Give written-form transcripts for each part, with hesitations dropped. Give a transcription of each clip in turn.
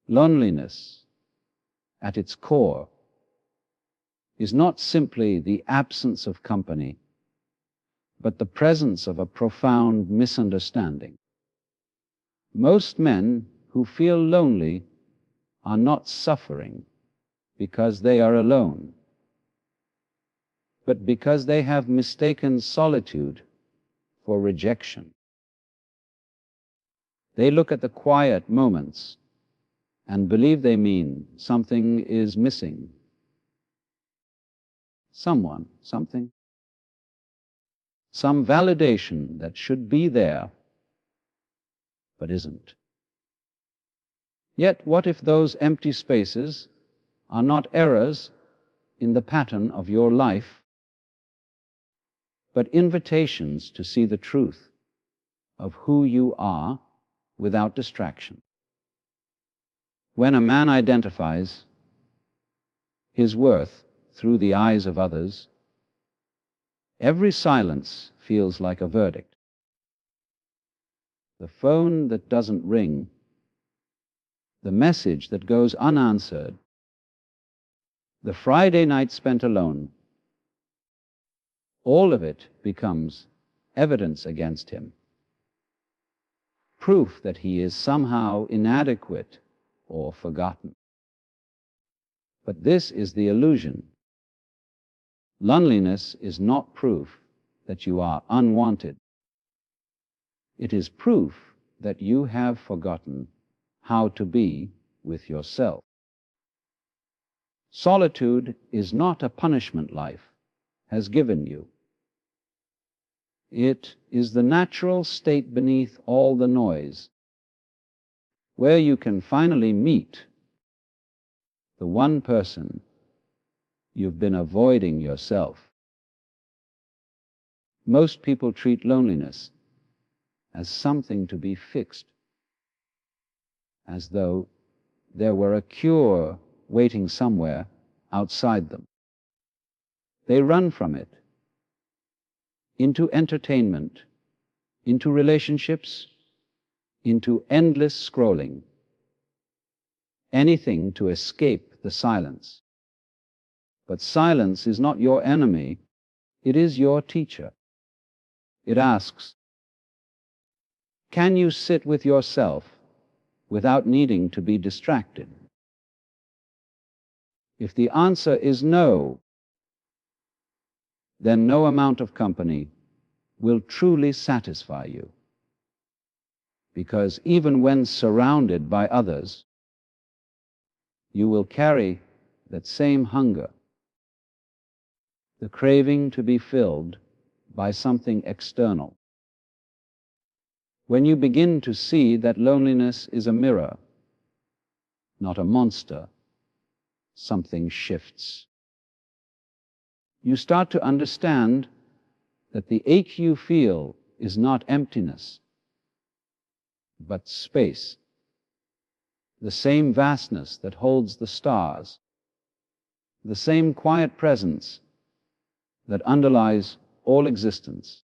Loneliness, at its core, is not simply the absence of company, but the presence of a profound misunderstanding. Most men who feel lonely are not suffering because they are alone, but because they have mistaken solitude for rejection. They look at the quiet moments and believe they mean something is missing. Someone, something, some validation that should be there, but isn't. Yet what if those empty spaces are not errors in the pattern of your life, but invitations to see the truth of who you are without distraction? When a man identifies his worth through the eyes of others, every silence feels like a verdict. The phone that doesn't ring, the message that goes unanswered, the Friday night spent alone, all of it becomes evidence against him, proof that he is somehow inadequate or forgotten. But this is the illusion. Loneliness is not proof that you are unwanted. It is proof that you have forgotten how to be with yourself. Solitude is not a punishment life has given you. It is the natural state beneath all the noise, where you can finally meet the one person you've been avoiding yourself. Most people treat loneliness as something to be fixed, as though there were a cure waiting somewhere outside them. They run from it into entertainment, into relationships, into endless scrolling, anything to escape the silence. But silence is not your enemy, it is your teacher. It asks, can you sit with yourself without needing to be distracted? If the answer is no, then no amount of company will truly satisfy you. Because even when surrounded by others, you will carry that same hunger, the craving to be filled by something external. When you begin to see that loneliness is a mirror, not a monster, something shifts. You start to understand that the ache you feel is not emptiness, but space, the same vastness that holds the stars, the same quiet presence that underlies all existence.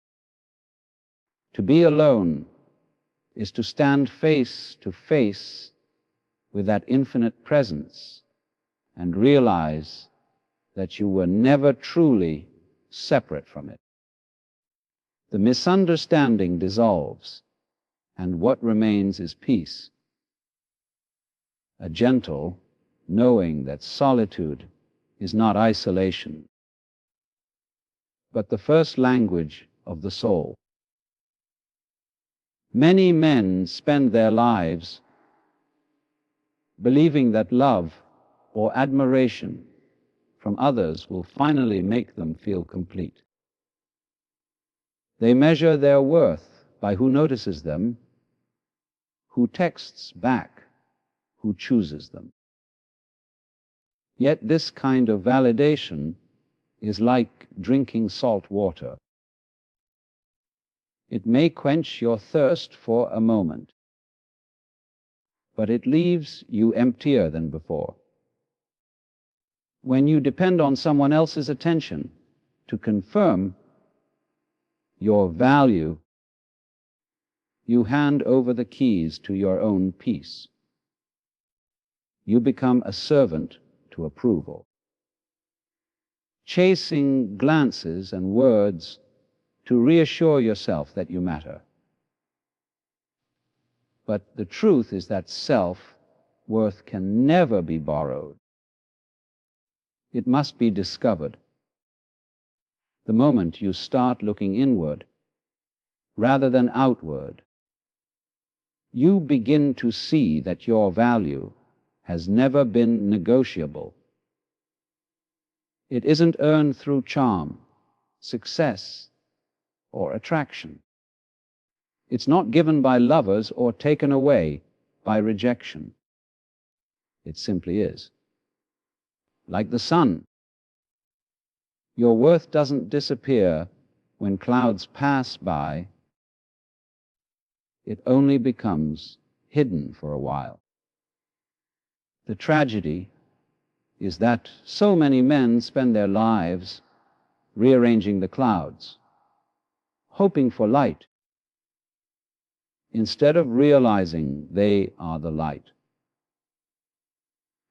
To be alone is to stand face to face with that infinite presence and realize that you were never truly separate from it. The misunderstanding dissolves, and what remains is peace, a gentle knowing that solitude is not isolation, but the first language of the soul. Many men spend their lives believing that love or admiration from others will finally make them feel complete. They measure their worth by who notices them, who texts back, who chooses them. Yet this kind of validation is like drinking salt water. It may quench your thirst for a moment, but it leaves you emptier than before. When you depend on someone else's attention to confirm your value, you hand over the keys to your own peace. you become a servant to approval, chasing glances and words to reassure yourself that you matter. But the truth is that self-worth can never be borrowed. It must be discovered. The moment you start looking inward rather than outward, you begin to see that your value has never been negotiable. It isn't earned through charm, success, or attraction. It's not given by lovers or taken away by rejection. It simply is. Like the sun, your worth doesn't disappear when clouds pass by. It only becomes hidden for a while. The tragedy is that so many men spend their lives rearranging the clouds, hoping for light, instead of realizing they are the light.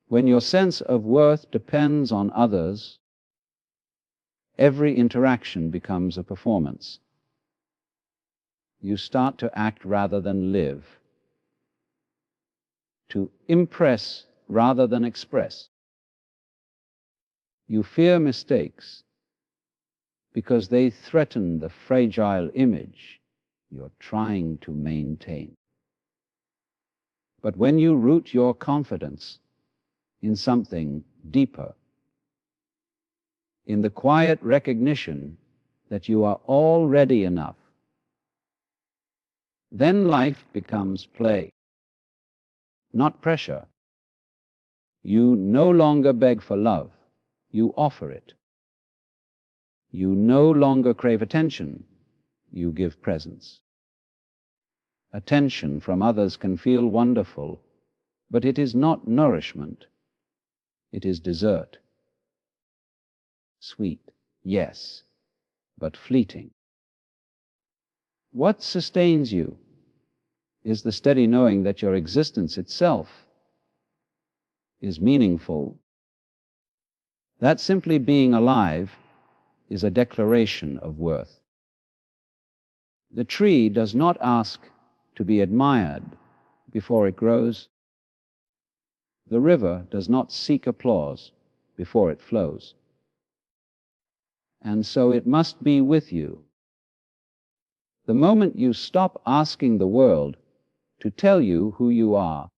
When your sense of worth depends on others, every interaction becomes a performance. You start to act rather than live, to impress rather than express. You fear mistakes because they threaten the fragile image you're trying to maintain. But when you root your confidence in something deeper, in the quiet recognition that you are already enough, then life becomes play, not pressure. You no longer beg for love, you offer it. You no longer crave attention, you give presence. Attention from others can feel wonderful, but it is not nourishment. It is dessert. Sweet, yes, but fleeting. What sustains you is the steady knowing that your existence itself is meaningful. That simply being alive is a declaration of worth. The tree does not ask to be admired before it grows. The river does not seek applause before it flows. And so it must be with you. The moment you stop asking the world to tell you who you are,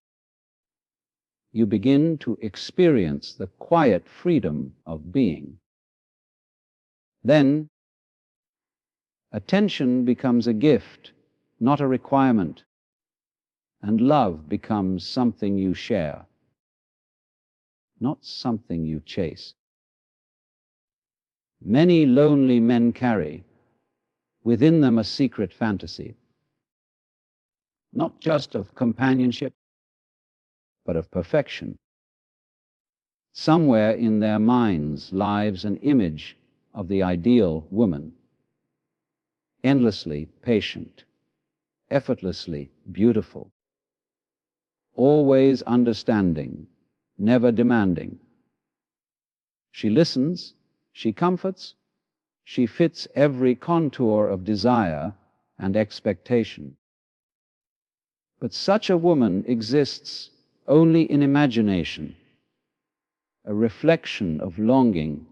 you begin to experience the quiet freedom of being. Then, attention becomes a gift, not a requirement, and love becomes something you share, not something you chase. Many lonely men carry within them a secret fantasy, not just of companionship, but of perfection. Somewhere in their minds lives an image of the ideal woman, endlessly patient, effortlessly beautiful, always understanding, never demanding. She listens, she comforts, she fits every contour of desire and expectation. But such a woman exists only in imagination, a reflection of longing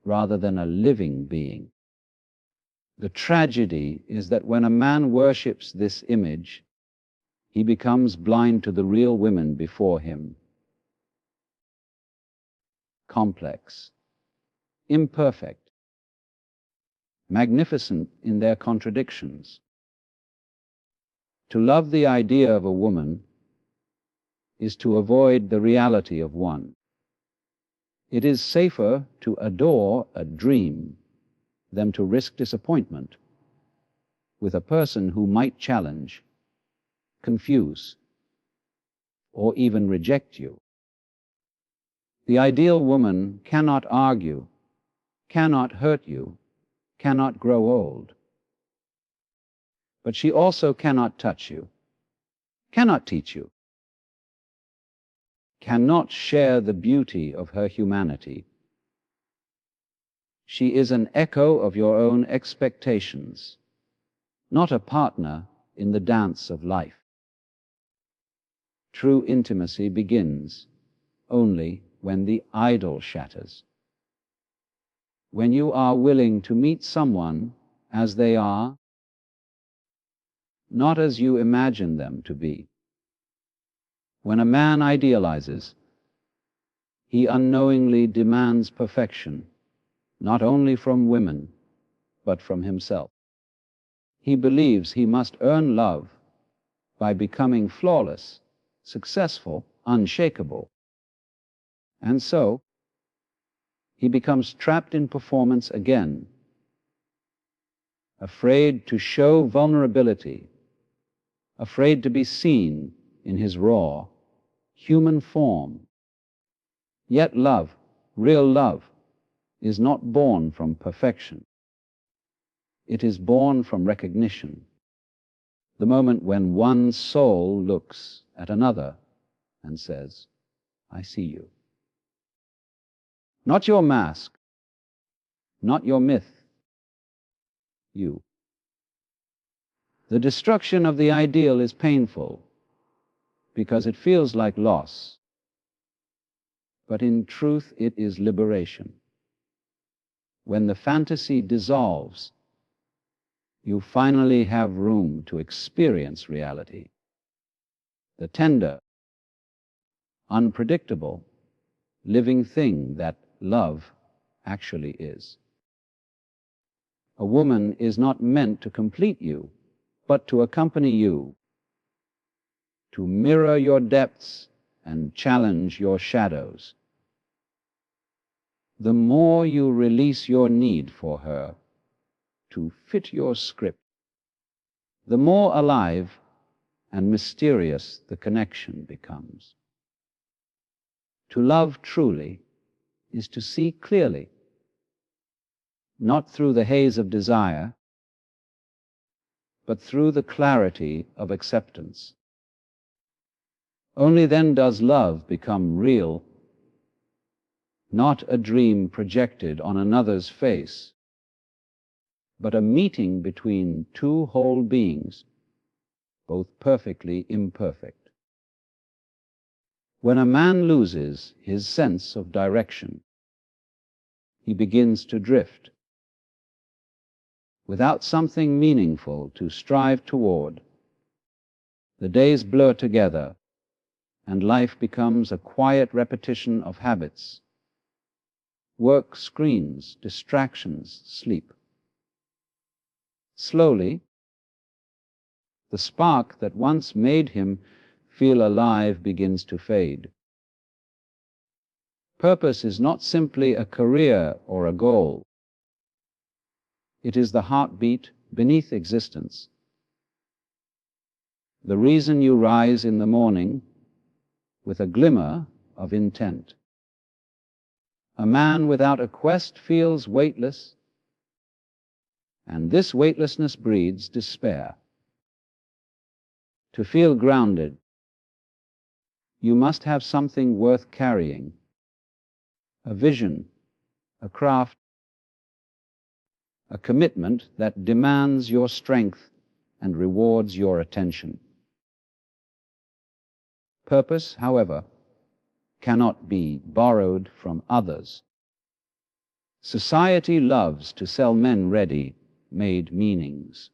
rather than a living being. The tragedy is that when a man worships this image, he becomes blind to the real women before him. Complex, imperfect, magnificent in their contradictions. To love the idea of a woman is to avoid the reality of one. It is safer to adore a dream than to risk disappointment with a person who might challenge, confuse, or even reject you. The ideal woman cannot argue, cannot hurt you, cannot grow old. But she also cannot touch you, cannot teach you. cannot share the beauty of her humanity. She is an echo of your own expectations, not a partner in the dance of life. True intimacy begins only when the idol shatters. When you are willing to meet someone as they are, not as you imagine them to be. When a man idealizes, he unknowingly demands perfection, not only from women, but from himself. He believes he must earn love by becoming flawless, successful, unshakable. And so, he becomes trapped in performance again, afraid to show vulnerability, afraid to be seen in his raw, human form. Yet love, real love, is not born from perfection. It is born from recognition, the moment when one soul looks at another and says, "I see you." Not your mask, not your myth, you. The destruction of the ideal is painful because it feels like loss, but in truth it is liberation. When the fantasy dissolves, you finally have room to experience reality, the tender, unpredictable, living thing that love actually is. A woman is not meant to complete you, but to accompany you, to mirror your depths and challenge your shadows. The more you release your need for her to fit your script, the more alive and mysterious the connection becomes. To love truly is to see clearly, not through the haze of desire, but through the clarity of acceptance. Only then does love become real, not a dream projected on another's face, but a meeting between two whole beings, both perfectly imperfect. When a man loses his sense of direction, he begins to drift. Without something meaningful to strive toward, the days blur together and life becomes a quiet repetition of habits. Work, screens, distractions, sleep. Slowly, the spark that once made him feel alive begins to fade. Purpose is not simply a career or a goal. It is the heartbeat beneath existence. The reason you rise in the morning with a glimmer of intent. A man without a quest feels weightless, and this weightlessness breeds despair. To feel grounded, you must have something worth carrying, a vision, a craft, a commitment that demands your strength and rewards your attention. Purpose, however, cannot be borrowed from others. Society loves to sell men ready-made meanings: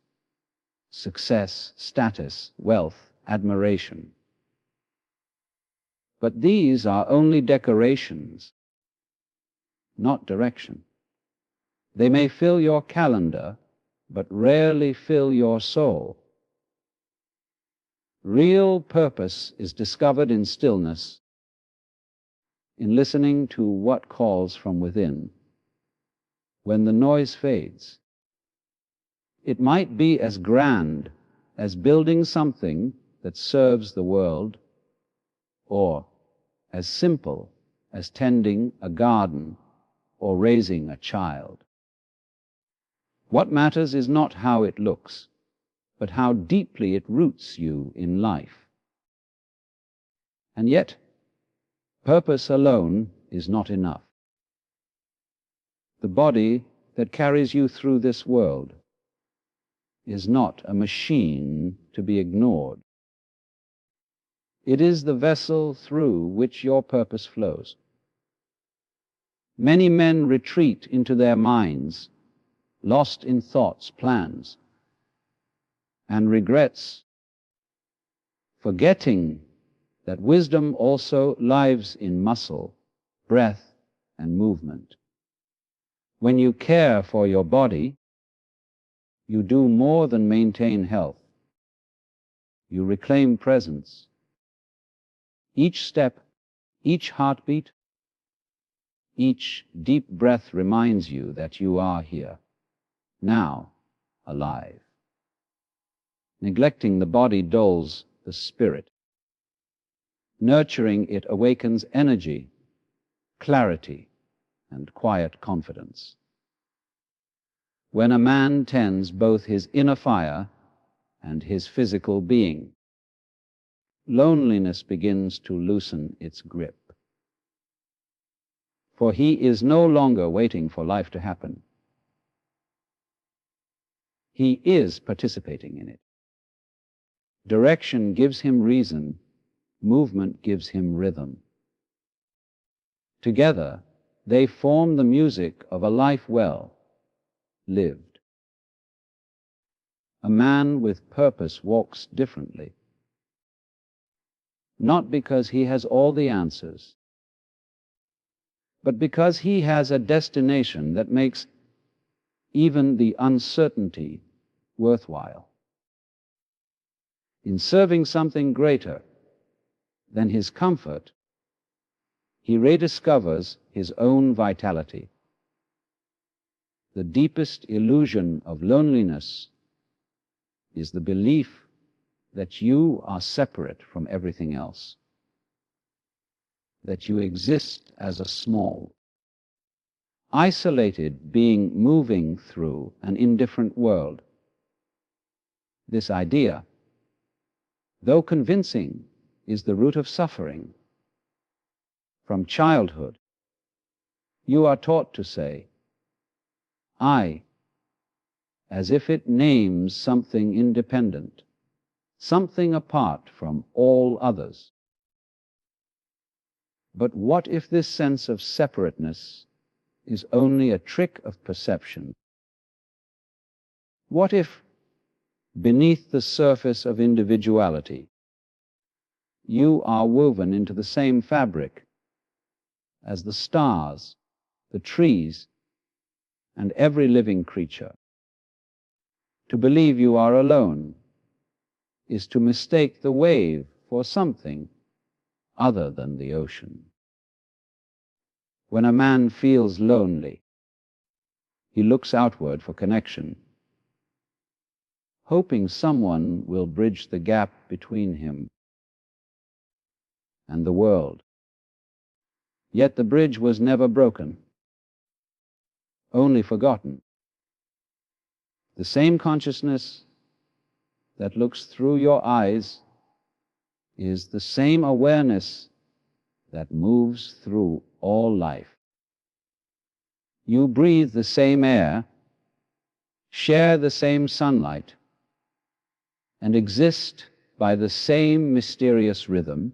success, status, wealth, admiration. But these are only decorations, not direction. They may fill your calendar, but rarely fill your soul. Real purpose is discovered in stillness, in listening to what calls from within. When the noise fades, it might be as grand as building something that serves the world, or as simple as tending a garden or raising a child. What matters is not how it looks, but how deeply it roots you in life. And yet, Purpose alone is not enough. The body that carries you through this world is not a machine to be ignored. It is the vessel through which your purpose flows. Many men retreat into their minds, lost in thoughts, plans, and regrets, forgetting that wisdom also lives in muscle, breath, and movement. When you care for your body, you do more than maintain health. You reclaim presence. Each step, each heartbeat, each deep breath reminds you that you are here, now, alive. Neglecting the body dulls the spirit. Nurturing it awakens energy, clarity, and quiet confidence. When a man tends both his inner fire and his physical being, loneliness begins to loosen its grip. For he is no longer waiting for life to happen. He is participating in it. Direction gives him reason, movement gives him rhythm. Together, they form the music of a life well lived. A man with purpose walks differently, not because he has all the answers, but because he has a destination that makes even the uncertainty worthwhile. In serving something greater than his comfort, he rediscovers his own vitality. The deepest illusion of loneliness is the belief that you are separate from everything else, that you exist as a small, isolated being moving through an indifferent world. This idea, though convincing, is the root of suffering. From childhood, you are taught to say, I, as if it names something independent, something apart from all others. But what if this sense of separateness is only a trick of perception? What if, beneath the surface of individuality, you are woven into the same fabric as the stars, the trees, and every living creature? To believe you are alone is to mistake the wave for something other than the ocean. When a man feels lonely, he looks outward for connection, hoping someone will bridge the gap between him and the world. Yet the bridge was never broken, only forgotten. The same consciousness that looks through your eyes is the same awareness that moves through all life. You breathe the same air, share the same sunlight, and exist by the same mysterious rhythm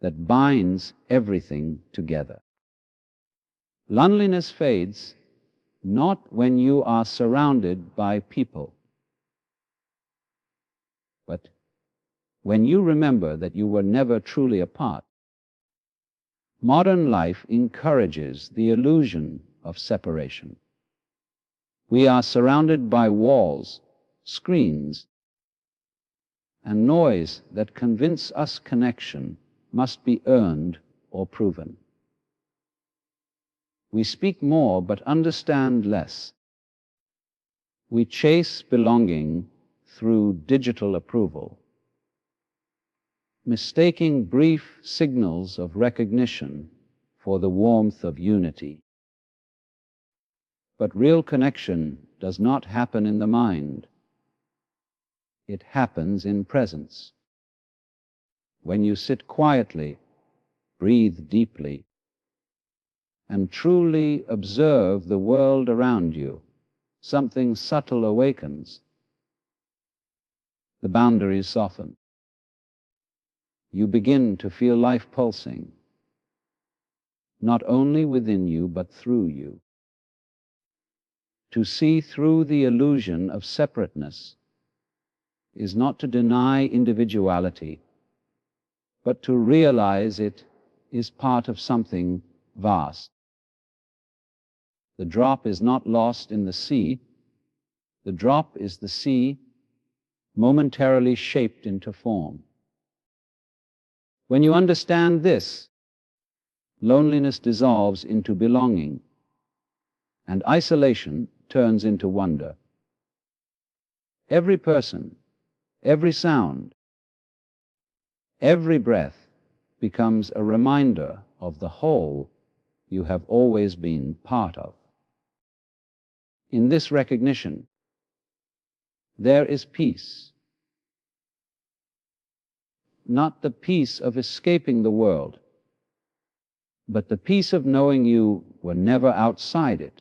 that binds everything together. Loneliness fades not when you are surrounded by people, but when you remember that you were never truly apart. Modern life encourages the illusion of separation. We are surrounded by walls, screens, and noise that convince us connection must be earned or proven. We speak more but understand less. We chase belonging through digital approval, mistaking brief signals of recognition for the warmth of unity. But real connection does not happen in the mind. It happens in presence. When you sit quietly, breathe deeply, and truly observe the world around you, something subtle awakens. The boundaries soften. You begin to feel life pulsing, not only within you but through you. To see through the illusion of separateness is not to deny individuality, but to realize it is part of something vast. The drop is not lost in the sea. The drop is the sea momentarily shaped into form. When you understand this, loneliness dissolves into belonging, and isolation turns into wonder. Every person, every sound, every breath becomes a reminder of the whole you have always been part of. In this recognition, there is peace. Not the peace of escaping the world, but the peace of knowing you were never outside it.